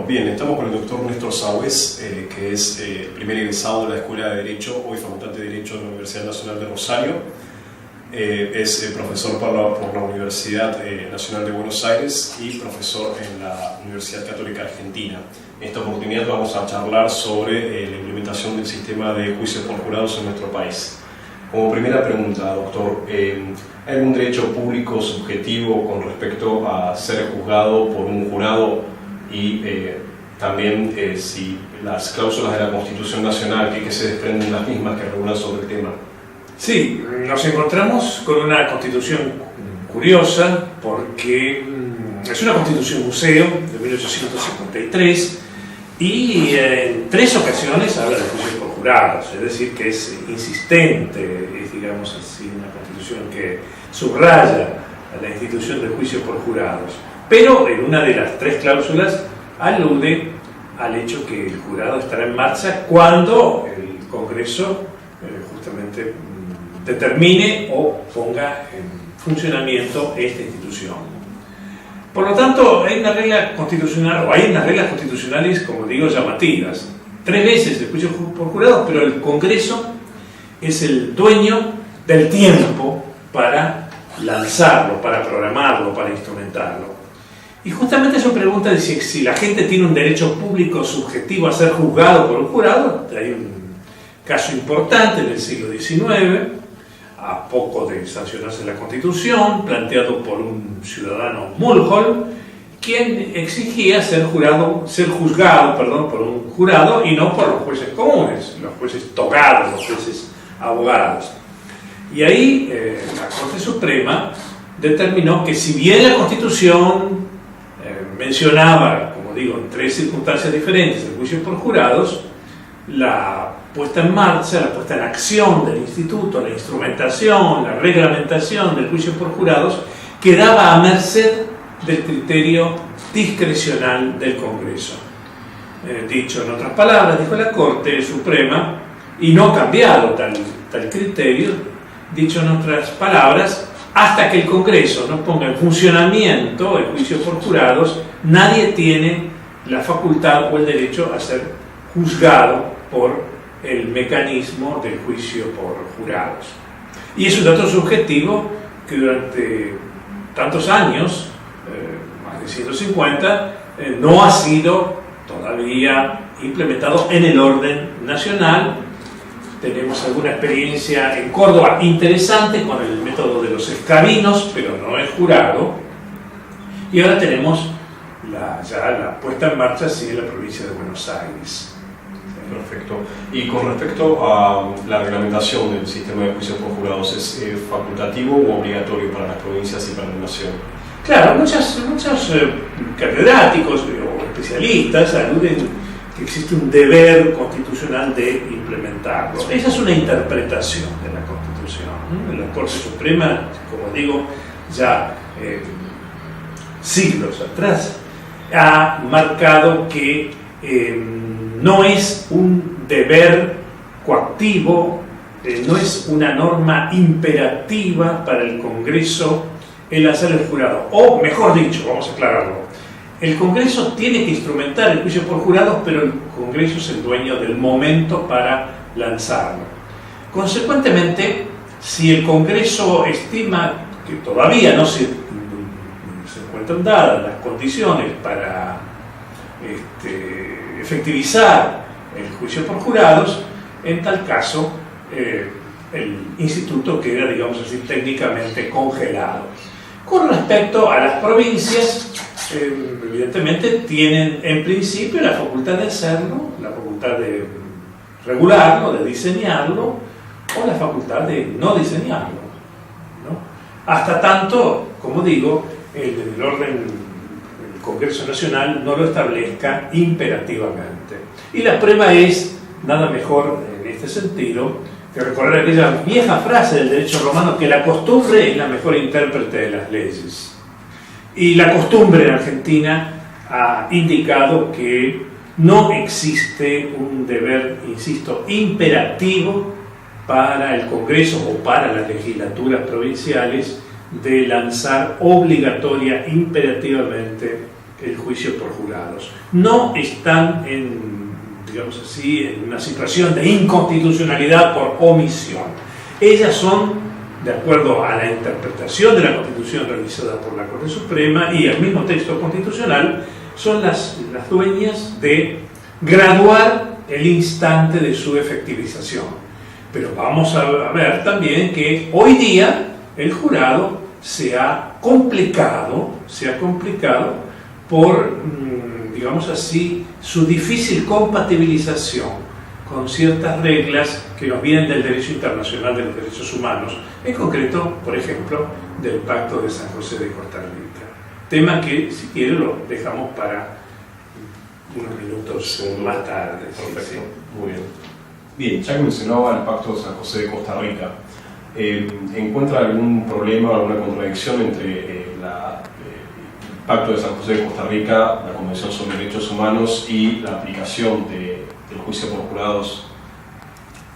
Bien, estamos con el doctor Néstor Sáuez, que es primer egresado de la Escuela de Derecho, hoy facultante de Derecho de la Universidad Nacional de Rosario. Es profesor por la Universidad Nacional de Buenos Aires y profesor en la Universidad Católica Argentina. En esta oportunidad vamos a charlar sobre la implementación del sistema de juicios por jurados en nuestro país. Como primera pregunta, doctor, ¿hay algún derecho público subjetivo con respecto a ser juzgado por un jurado y también si las cláusulas de la Constitución Nacional que se desprenden las mismas que regulan sobre el tema? Sí, nos encontramos con una constitución curiosa porque es una constitución museo de 1853 y en 3 ocasiones habla de juicios por jurados, es decir, que es insistente, es, digamos así, una constitución que subraya la institución del juicio por jurados, pero en una de las 3 cláusulas alude al hecho que el jurado estará en marcha cuando el Congreso justamente determine o ponga en funcionamiento esta institución. Por lo tanto, hay una regla constitucional, o hay unas reglas constitucionales, como digo, llamativas. 3 veces el juicio por jurado, pero el Congreso es el dueño del tiempo para lanzarlo, para programarlo, para instrumentarlo. Y justamente eso pregunta si la gente tiene un derecho público subjetivo a ser juzgado por un jurado. Hay un caso importante en el siglo XIX, a poco de sancionarse la Constitución, planteado por un ciudadano Mulhall, quien exigía ser juzgado por un jurado y no por los jueces comunes, los jueces togados, los jueces abogados. Y ahí la Corte Suprema determinó que si bien la Constitución mencionaba, como digo, en 3 circunstancias diferentes el juicio por jurados, la puesta en marcha, la puesta en acción del instituto, la instrumentación, la reglamentación del juicio por jurados quedaba a merced del criterio discrecional del Congreso. Dicho en otras palabras, dijo la Corte Suprema, y no ha cambiado tal criterio, dicho en otras palabras, hasta que el Congreso no ponga en funcionamiento el juicio por jurados, nadie tiene la facultad o el derecho a ser juzgado por el mecanismo del juicio por jurados. Y es un dato subjetivo que durante tantos años, más de 150, no ha sido todavía implementado en el orden nacional. Tenemos alguna experiencia en Córdoba interesante con el método de los escabinos, pero no es jurado. Y ahora tenemos ya la puesta en marcha sí, en la provincia de Buenos Aires. Perfecto. Y con respecto a la reglamentación del sistema de juicios por jurados, ¿es facultativo o obligatorio para las provincias y para la nación? Claro, muchos catedráticos o especialistas aluden que existe un deber constitucional de implementarlo. Esa es una interpretación de la Constitución. La Corte Suprema, como digo, ya siglos atrás, ha marcado que no es un deber coactivo, no es una norma imperativa para el Congreso el hacer el jurado. O, mejor dicho, vamos a aclararlo, el Congreso tiene que instrumentar el juicio por jurados, pero el Congreso es el dueño del momento para lanzarlo. Consecuentemente, si el Congreso estima que todavía no se encuentran dadas las condiciones para efectivizar el juicio por jurados, en tal caso el instituto queda, digamos así, técnicamente congelado. Con respecto a las provincias, evidentemente tienen en principio la facultad de hacerlo, la facultad de regularlo, de diseñarlo, o la facultad de no diseñarlo, ¿no? Hasta tanto, como digo, el orden el Congreso Nacional no lo establezca imperativamente. Y la prueba es, nada mejor en este sentido, que recordar aquella vieja frase del derecho romano que la costumbre es la mejor intérprete de las leyes. Y la costumbre en Argentina ha indicado que no existe un deber, insisto, imperativo para el Congreso o para las legislaturas provinciales de lanzar obligatoria, imperativamente, el juicio por jurados. no están digamos así, en una situación de inconstitucionalidad por omisión. Ellas son, de acuerdo a la interpretación de la Constitución realizada por la Corte Suprema y el mismo texto constitucional, son las dueñas de graduar el instante de su efectivización. Pero vamos a ver también que hoy día el jurado se ha complicado por, digamos así, su difícil compatibilización con ciertas reglas que nos vienen del derecho internacional de los derechos humanos, en concreto, por ejemplo, del Pacto de San José de Costa Rica. Tema que, si quiere, lo dejamos para unos minutos más tarde. Perfecto, Sí. muy bien. Bien, ya que mencionaba el Pacto de San José de Costa Rica, ¿encuentra algún problema, alguna contradicción entre el Pacto de San José de Costa Rica, la Convención sobre Derechos Humanos y la aplicación del juicio por jurados?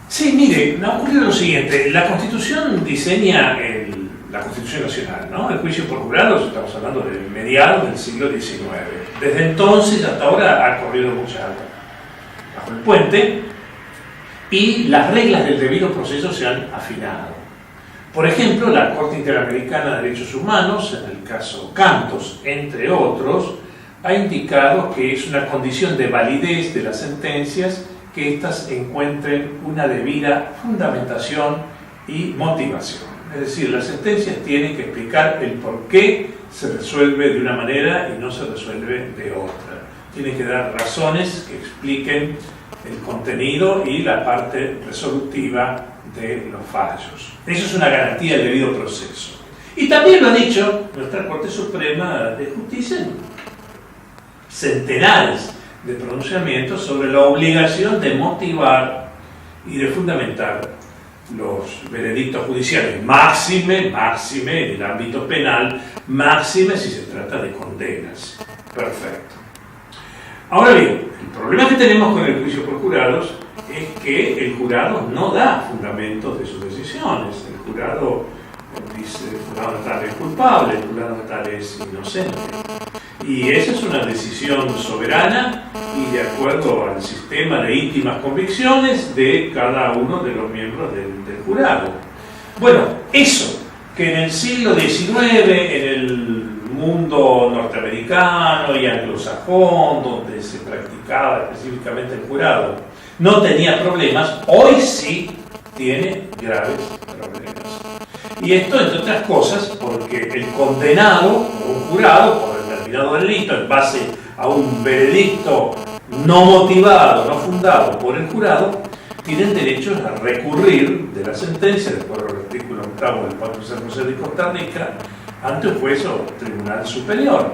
Sí, mire, ha ocurrido lo siguiente. La Constitución diseña la Constitución Nacional, ¿no? El juicio por jurados, estamos hablando de mediados del siglo XIX. Desde entonces hasta ahora ha corrido mucha agua bajo el puente y las reglas del debido proceso se han afinado. Por ejemplo, la Corte Interamericana de Derechos Humanos, en el caso Cantos, entre otros, ha indicado que es una condición de validez de las sentencias que éstas encuentren una debida fundamentación y motivación. Es decir, las sentencias tienen que explicar el por qué se resuelve de una manera y no se resuelve de otra. Tienen que dar razones que expliquen el contenido y la parte resolutiva de los fallos. Eso es una garantía del debido proceso. Y también lo ha dicho nuestra Corte Suprema de Justicia en centenares de pronunciamientos sobre la obligación de motivar y de fundamentar los veredictos judiciales, máxime en el ámbito penal, máxime si se trata de condenas. Perfecto. Ahora bien, el problema que tenemos con el juicio por jurados es que el jurado no da fundamentos de sus decisiones. El jurado dice, fulano tal es culpable, fulano tal es inocente. Y esa es una decisión soberana y de acuerdo al sistema de íntimas convicciones de cada uno de los miembros del jurado. Bueno, eso que en el siglo XIX, en el mundo norteamericano y anglosajón, donde se practicaba específicamente el jurado, no tenía problemas, hoy sí tiene graves problemas. Y esto, entre otras cosas, porque el condenado, o un jurado, por determinado delito, en base a un veredicto no motivado, no fundado por el jurado, tienen derecho a recurrir de la sentencia, de acuerdo al artículo 8 del Pacto de San José de Costa Rica, ante un juez o tribunal superior.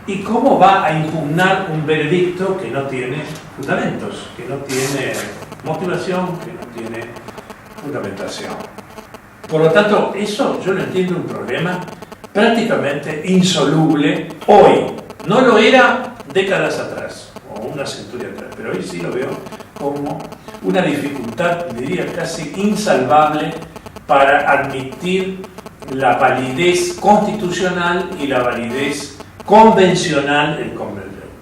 ¿Y cómo va a impugnar un veredicto que no tiene fundamentos, que no tiene motivación, que no tiene fundamentación? Por lo tanto, eso yo lo entiendo un problema prácticamente insoluble hoy. No lo era décadas atrás, o una centuria atrás, pero hoy sí lo veo como una dificultad, diría casi insalvable, para admitir la validez constitucional y la validez convencional, en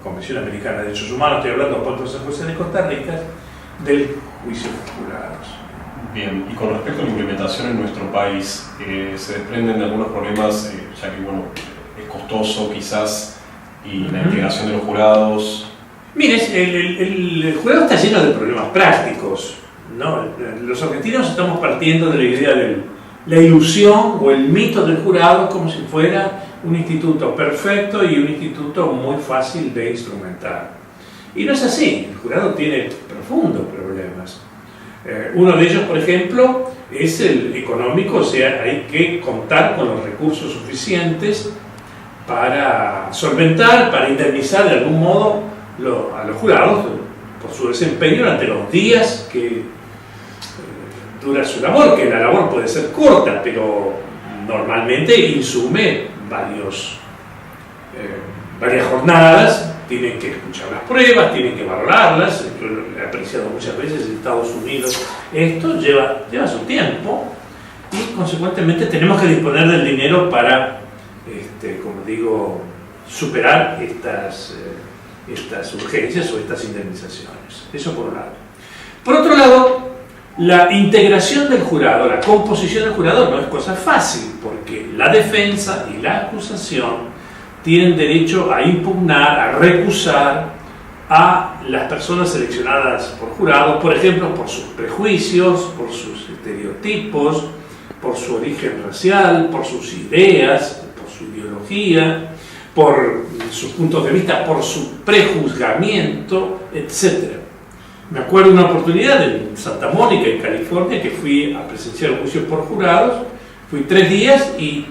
Convención Americana de Derechos Humanos, estoy hablando del Pacto de San José de Costa Rica, del juicio por jurados. Bien, y con respecto a la implementación en nuestro país, se desprenden de algunos problemas, ya que bueno, es costoso quizás, y la integración de los jurados. Mire, el jurado está lleno de problemas prácticos, ¿no? Los argentinos estamos partiendo de la idea de la ilusión o el mito del jurado como si fuera un instituto perfecto y un instituto muy fácil de instrumentar. Y no es así, el jurado tiene profundos problemas. Uno de ellos, por ejemplo, es el económico, o sea, hay que contar con los recursos suficientes para solventar, para indemnizar de algún modo a los jurados por su desempeño durante los días que dura su labor, que la labor puede ser corta, pero normalmente insume varias jornadas. Tienen que escuchar las pruebas, tienen que valorarlas. Yo lo he apreciado muchas veces en Estados Unidos. Esto lleva su tiempo y consecuentemente tenemos que disponer del dinero para, como digo, superar estas urgencias o estas indemnizaciones. Eso por un lado. Por otro lado, la integración del jurado, la composición del jurado no es cosa fácil, porque la defensa y la acusación tienen derecho a impugnar, a recusar a las personas seleccionadas por jurado, por ejemplo, por sus prejuicios, por sus estereotipos, por su origen racial, por sus ideas, por su ideología, por sus puntos de vista, por su prejuzgamiento, etc. Me acuerdo de una oportunidad en Santa Mónica, en California, que fui a presenciar un juicio por jurados. Fui 3 días y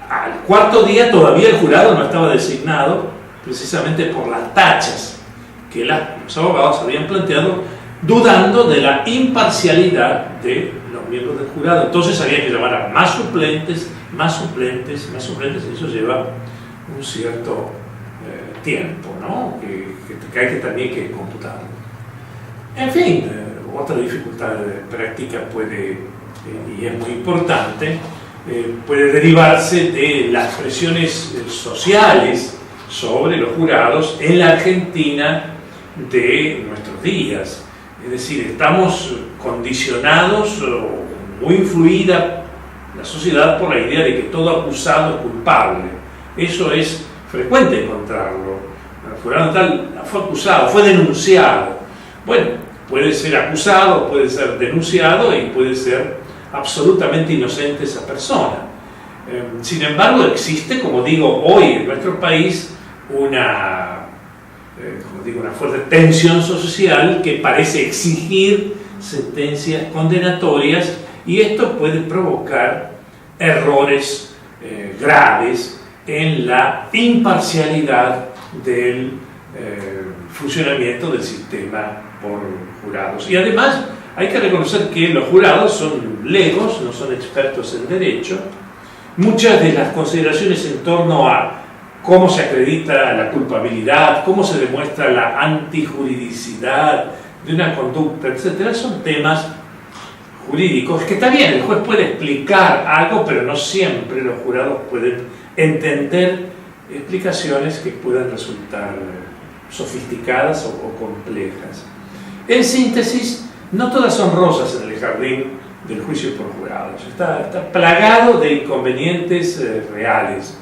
al 4.º día todavía el jurado no estaba designado, precisamente por las tachas que los abogados habían planteado, dudando de la imparcialidad de los miembros del jurado. Entonces había que llamar a más suplentes, y eso lleva un cierto tiempo, ¿no? que hay que también que computarlo. En fin, otra dificultad práctica puede, y es muy importante, puede derivarse de las presiones sociales sobre los jurados en la Argentina de nuestros días. Es decir, estamos condicionados, muy influida la sociedad por la idea de que todo acusado es culpable. Eso es frecuente encontrarlo. El jurado tal fue acusado, fue denunciado. Bueno, puede ser acusado, puede ser denunciado y puede ser absolutamente inocente esa persona. Sin embargo, existe, como digo, hoy en nuestro país una fuerte tensión social que parece exigir sentencias condenatorias, y esto puede provocar errores graves en la imparcialidad del funcionamiento del sistema por jurados. Y además hay que reconocer que los jurados son legos, no son expertos en derecho. Muchas de las consideraciones en torno a cómo se acredita la culpabilidad, cómo se demuestra la antijuridicidad de una conducta, etc., son temas jurídicos que está bien, el juez puede explicar algo, pero no siempre los jurados pueden entender explicaciones que puedan resultar sofisticadas o complejas. En síntesis, no todas son rosas en el jardín del juicio por jurados. Está plagado de inconvenientes reales.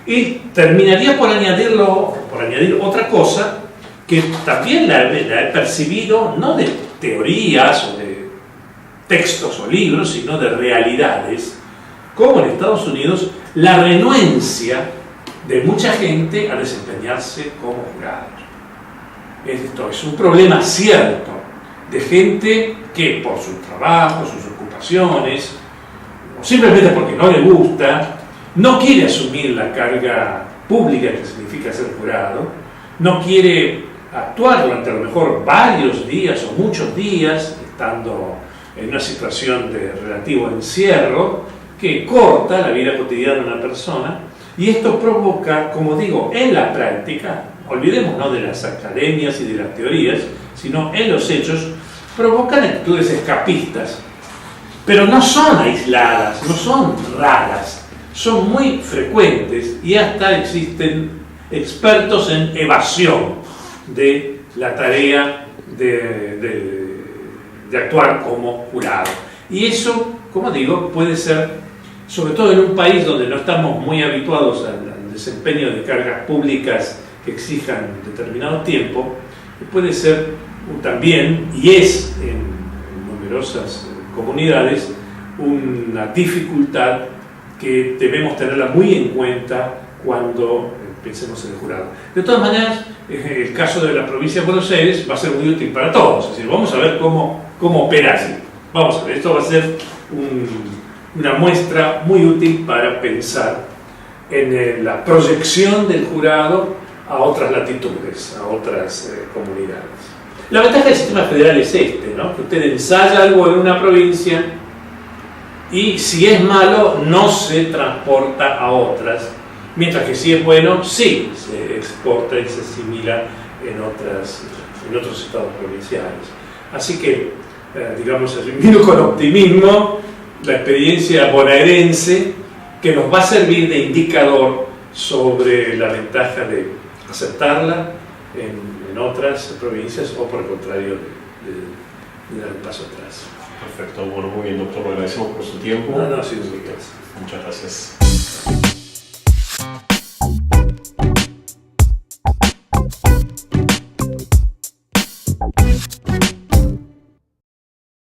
Y terminaría por añadir otra cosa que también la he percibido, no de teorías o de textos o libros, sino de realidades, como en Estados Unidos, la renuencia de mucha gente a desempeñarse como jurados. Esto es un problema cierto de gente que por su trabajo, sus ocupaciones, o simplemente porque no le gusta, no quiere asumir la carga pública que significa ser jurado, no quiere actuar durante a lo mejor varios días o muchos días, estando en una situación de relativo encierro, que corta la vida cotidiana de una persona, y esto provoca, como digo, en la práctica, olvidémonos de las academias y de las teorías, sino en los hechos, provocan actitudes escapistas, pero no son aisladas, no son raras, son muy frecuentes, y hasta existen expertos en evasión de la tarea de actuar como jurado. Y eso, como digo, puede ser, sobre todo en un país donde no estamos muy habituados al desempeño de cargas públicas que exijan determinado tiempo, puede ser también, y es en numerosas comunidades, una dificultad que debemos tenerla muy en cuenta cuando pensemos en el jurado. De todas maneras, el caso de la provincia de Buenos Aires va a ser muy útil para todos. Es decir, vamos a ver cómo opera así. Vamos a ver, esto va a ser una muestra muy útil para pensar en la proyección del jurado a otras latitudes, a otras comunidades. La ventaja del sistema federal es ¿no? Que usted ensaya algo en una provincia y si es malo no se transporta a otras, mientras que si es bueno sí se exporta y se asimila en otros estados provinciales. Así que, digamos, miro con optimismo la experiencia bonaerense, que nos va a servir de indicador sobre la ventaja de aceptarla en otras provincias o por el contrario de dar un paso atrás. Perfecto, bueno, muy bien, doctor, le agradecemos por su tiempo. No, ha sido un gusto. Muchas gracias.